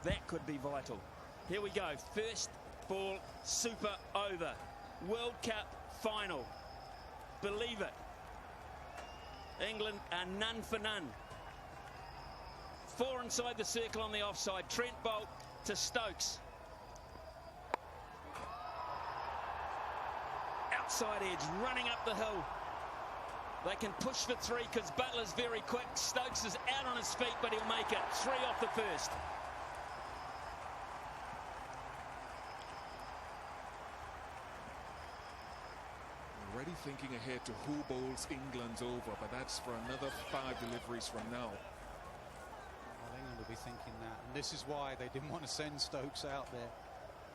That could be vital. Here we go. First ball, super over. World Cup final. Believe it. England are none for none. 4 inside the circle on the offside. Trent Boult to Stokes. Outside edge, running up the hill. They can push for 3 because Butler's very quick. Stokes is out on his feet, but he'll make it. 3 off the first. Already thinking ahead to who bowls England's over, but that's for another 5 deliveries from now. Well, England will be thinking that, and this is why they didn't want to send Stokes out there.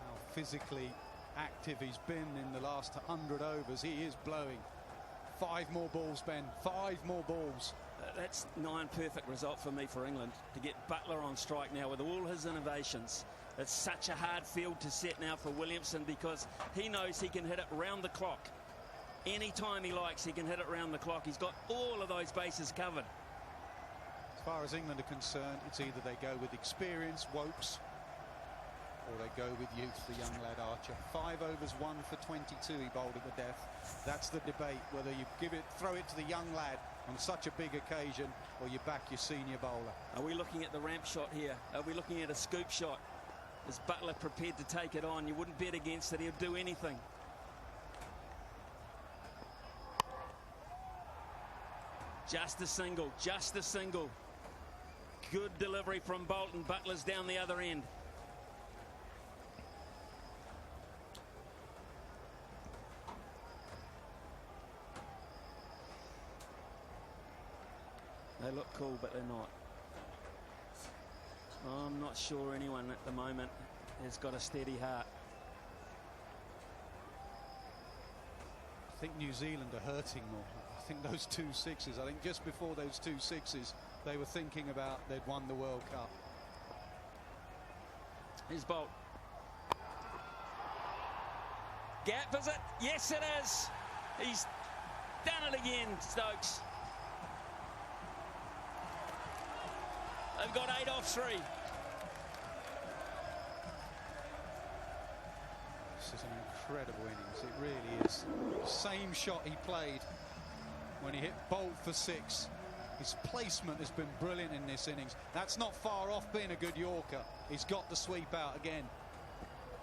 How physically active he's been in the last 100 overs. He is blowing. 5 more balls, Ben. 5 more balls. That's 9 perfect result for me for England to get Butler on strike now with all his innovations. It's such a hard field to set now for Williamson because he knows he can hit it round the clock. Anytime he likes, he can hit it round the clock. He's got all of those bases covered. As far as England are concerned, it's either they go with experience, Wopes, or they go with youth, the young lad Archer. 5 overs, 1 for 22 he bowled at the death. That's the debate, whether you throw it to the young lad on such a big occasion or you back your senior bowler. Are we looking at the ramp shot here? Are we looking at a scoop shot? Is Butler prepared to take it on? You wouldn't bet against it. He'll do anything. Just a single, just a single. Good delivery from Bolton. Butler's down the other end. They look cool, but they're not. I'm not sure anyone at the moment has got a steady heart. I think New Zealand are hurting more. I think those 2 sixes, I think just before those 2 sixes, they were thinking about they'd won the World Cup. Here's Boult. Gap, is it? Yes, it is. He's done it again, Stokes. They've got 8 off 3. This is an incredible innings. It really is. Same shot he played when he hit Boult for 6. His placement has been brilliant in this innings. That's not far off being a good Yorker. He's got the sweep out again.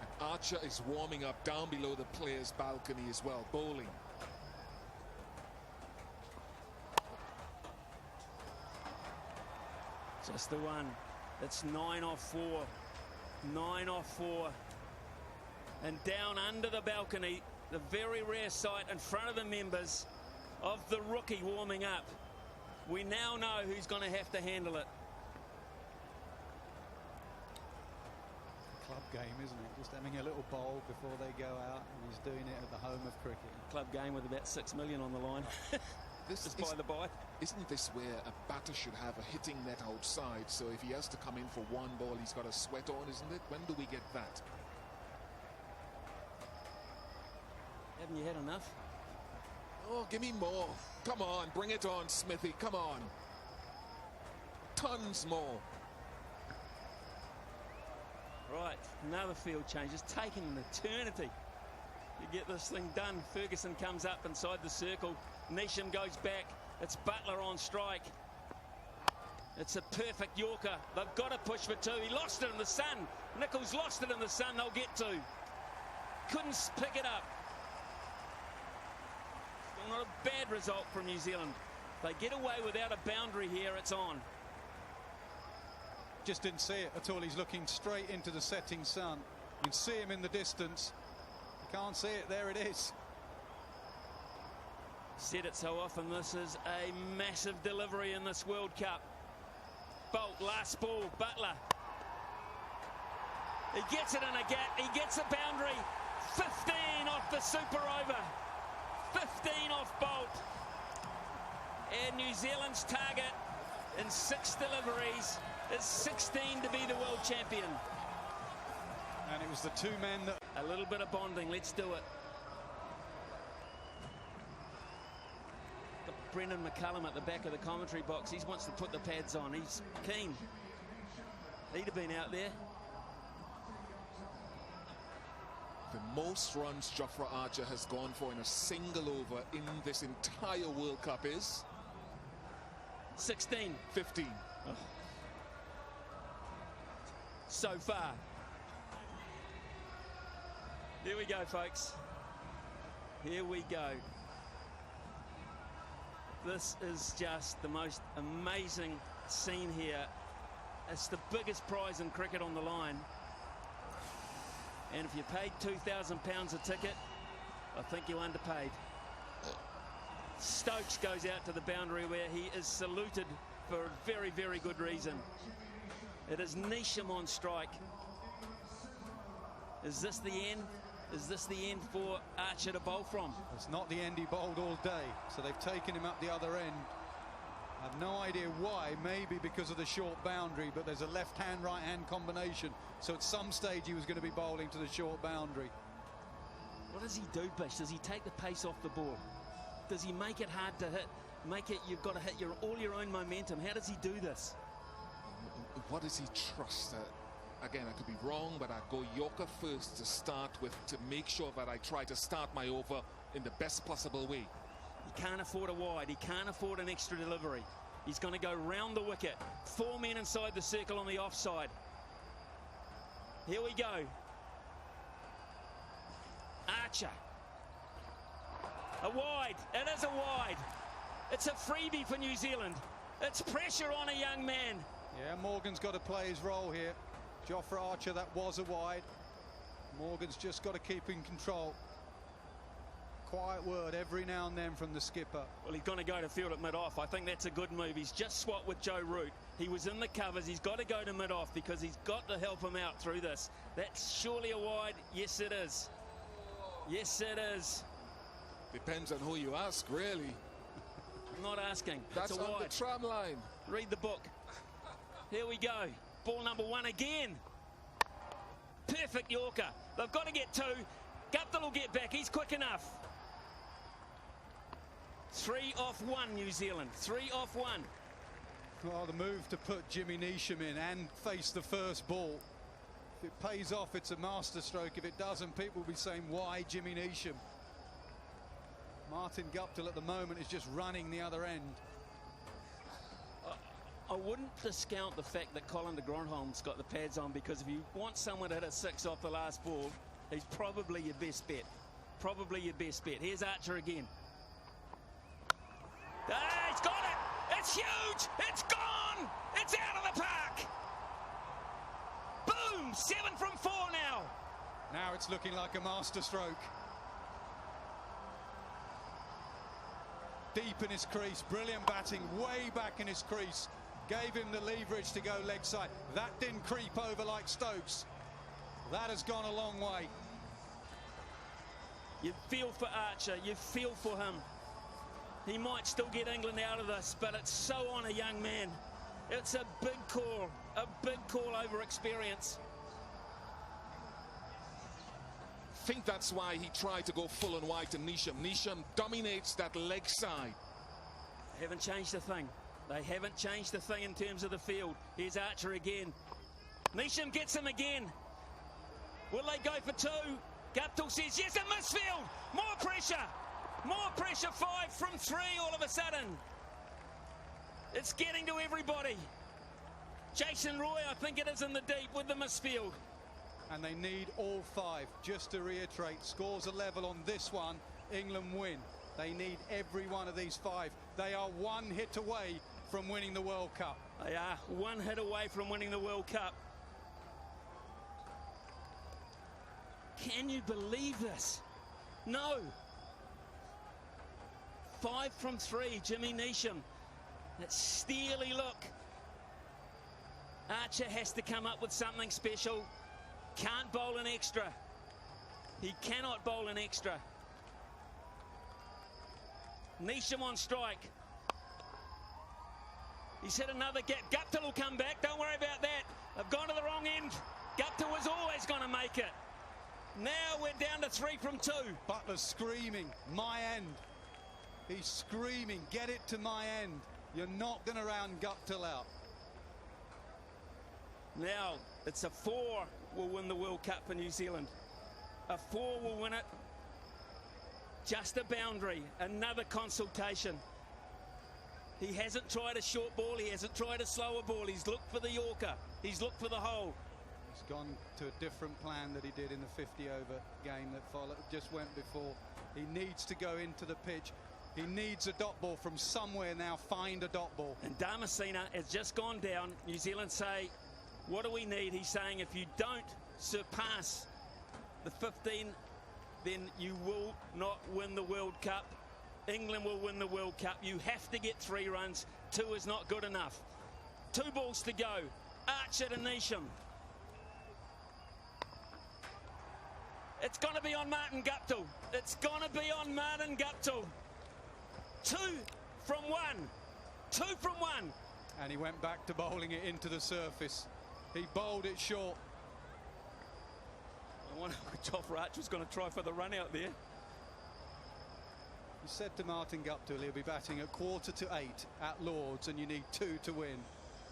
And Archer is warming up down below the players' balcony as well, bowling. Just the one. It's 9 off 4. 9 off 4. And down under the balcony, the very rare sight in front of the members of the rookie warming up. We now know who's going to have to handle it. Club game, isn't it? Just having a little bowl before they go out, and he's doing it at the home of cricket. Club game with about 6 million on the line. Just by the by. Isn't this where a batter should have a hitting net outside? So if he has to come in for 1 ball, he's got a sweat on, isn't it? When do we get that? Haven't you had enough? Oh, give me more. Come on, bring it on, Smithy. Come on. Tons more. Right, another field change. It's taken an eternity to get this thing done. Ferguson comes up inside the circle. Neesham goes back. It's Butler on strike. It's a perfect Yorker. They've got to push for 2. He lost it in the sun. Nichols lost it in the sun. They'll get 2. Couldn't pick it up. Still not a bad result from New Zealand. They get away without a boundary here. It's on. Just didn't see it at all. He's looking straight into the setting sun. You can see him in the distance. You can't see it. There it is. Said it so often. This is a massive delivery in this World Cup. Boult, last ball. Butler. He gets it in a gap. He gets a boundary. 15 off the super over. 15 off Boult. And New Zealand's target in 6 deliveries is 16 to be the world champion. And it was the 2 men that... A little bit of bonding. Let's do it. Got Brendan McCullum at the back of the commentary box. He wants to put the pads on. He's keen. He'd have been out there. The most runs Jofra Archer has gone for in a single over in this entire World Cup is 16. 15. Oh. So far. Here we go, folks. Here we go. This is just the most amazing scene here. It's the biggest prize in cricket on the line. And if you paid £2,000 a ticket, I think you underpaid. Stokes goes out to the boundary where he is saluted for a very, very good reason. It is Neesham on strike. Is this the end? Is this the end for Archer to bowl from? It's not the end he bowled all day, so they've taken him up the other end. I have no idea why, maybe because of the short boundary, but there's a left-hand, right-hand combination, so at some stage he was going to be bowling to the short boundary. What does he do, Bish? Does he take the pace off the ball? Does he make it hard to hit? Make it, you've got to hit all your own momentum. How does he do this? What does he trust? Again, I could be wrong, but I'd go Yorker first to start with, to make sure that I try to start my over in the best possible way. He can't afford a wide. He can't afford an extra delivery. He's going to go round the wicket. 4 men inside the circle on the offside. Here we go. Archer. A wide. It is a wide. It's a freebie for New Zealand. It's pressure on a young man. Yeah, Morgan's got to play his role here. Jofra Archer, that was a wide. Morgan's just got to keep in control. Quiet word every now and then from the skipper. Well, he's going to go to field at mid-off. I think that's a good move. He's just swapped with Joe Root. He was in the covers. He's got to go to mid-off because he's got to help him out through this. That's surely a wide. Yes, it is. Yes, it is. Depends on who you ask, really. I'm not asking. That's it's a on wide. the tram line. Read the book. Here we go. Ball number 1 again. Perfect Yorker. They've got to get 2. Guptill will get back. He's quick enough. 3 off 1, New Zealand. 3 off 1. Well, the move to put Jimmy Neesham in and face the first ball. If it pays off, it's a masterstroke. If it doesn't, people will be saying, why Jimmy Neesham? Martin Guptill at the moment is just running the other end. I wouldn't discount the fact that Colin de Grandhomme's got the pads on, because if you want someone to hit a 6 off the last ball, he's probably your best bet. Probably your best bet. Here's Archer again. Ah, he's got it! It's huge! It's gone! It's out of the park! Boom! 7 from 4 now. Now it's looking like a masterstroke. Deep in his crease, brilliant batting, way back in his crease. Gave him the leverage to go leg side. That didn't creep over like Stokes. That has gone a long way. You feel for Archer, you feel for him. He might still get England out of this, but it's so on a young man. It's a big call over experience. I think that's why he tried to go full and wide to Neesham. Neesham dominates that leg side. They haven't changed a thing. They haven't changed a thing in terms of the field. Here's Archer again. Neesham gets him again. Will they go for 2? Guptill says yes, a misfield. More pressure. More pressure. 5 from 3 all of a sudden. It's getting to everybody. Jason Roy, I think it is in the deep with the misfield. And they need all 5. Just to reiterate, scores are level on this one. England win. They need every one of these 5. They are 1 hit away from winning the World Cup. They are 1 hit away from winning the World Cup. Can you believe this? No. 5 from 3, Jimmy Neesham. That steely look. Archer has to come up with something special. Can't bowl an extra. He cannot bowl an extra. Neesham on strike. He's hit another gap. Guptill will come back. Don't worry about that. They've gone to the wrong end. Guptill was always going to make it. Now we're down to 3 from 2. Butler screaming, my end. He's screaming, get it to my end. You're not going to round Guptill out. Now it's a 4 will win the World Cup for New Zealand. A 4 will win it. Just a boundary. Another consultation. He hasn't tried a short ball. He hasn't tried a slower ball. He's looked for the Yorker. He's looked for the hole. He's gone to a different plan that he did in the 50-over game that just went before. He needs to go into the pitch. He needs a dot ball from somewhere now. Find a dot ball. And Damascena has just gone down. New Zealand say, what do we need? He's saying if you don't surpass the 15, then you will not win the World Cup. England will win the World Cup. You have to get 3 runs. 2 is not good enough. 2 balls to go. Archer to Neesham. It's going to be on Martin Guptill. It's going to be on Martin Guptill. 2 from 1. 2 from 1. And he went back to bowling it into the surface. He bowled it short. I wonder if Jofra Archer was going to try for the run out there. He said to Martin Guptill he'll be batting at 7:45 at Lord's and you need 2 to win.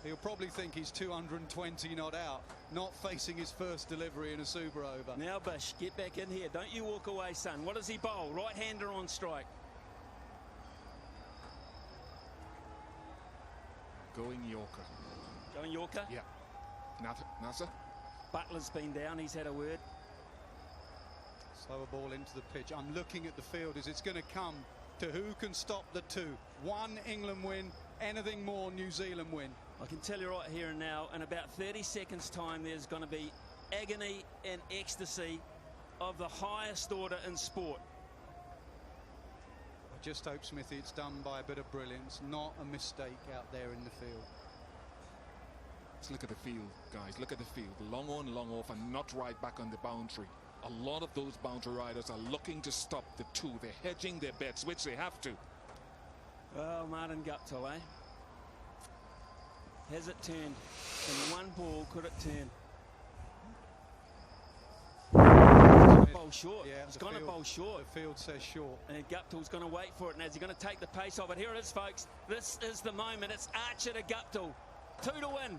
He'll probably think he's 220 not out, not facing his first delivery in a super over. Now Bish, get back in here. Don't you walk away, son. What does he bowl? Right-hander on strike. Going Yorker. Going Yorker? Yeah. Nasser? Butler's been down. He's had a word. Slower ball into the pitch. I'm looking at the field as it's going to come to who can stop the 2. 1 England win, anything more New Zealand win. I can tell you right here and now, in about 30 seconds time, there's going to be agony and ecstasy of the highest order in sport. I just hope, Smithy, it's done by a bit of brilliance, not a mistake out there in the field. Let's look at the field, guys. Look at the field. Long on, long off, and not right back on the boundary. A lot of those boundary riders are looking to stop the 2. They're hedging their bets, which they have to. Well, Martin Guptill, eh? Has it turned? In 1 ball, could it turn? Bowl short. Yeah, He's going to bowl short. The field says short. And Guptill's going to wait for it. And is he going to take the pace off it? Here it is, folks. This is the moment. It's Archer to Guptill. 2 to win.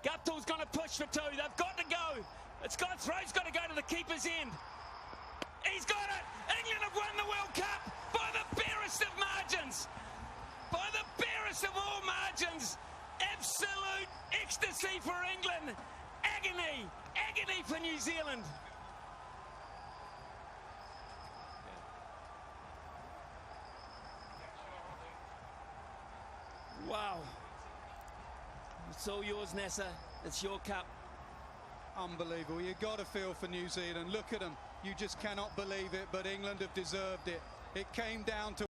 Guptill's going to push for 2. They've got to go. It's got throw's got to go to the keeper's end. He's got it. England have won the World Cup by the barest of margins. By the barest of all margins. Absolute ecstasy for England. Agony. Agony for New Zealand. Wow. It's all yours, Nasser. It's your cup. Unbelievable. You've got to feel for New Zealand. Look at them. You just cannot believe it, but England have deserved it. It came down to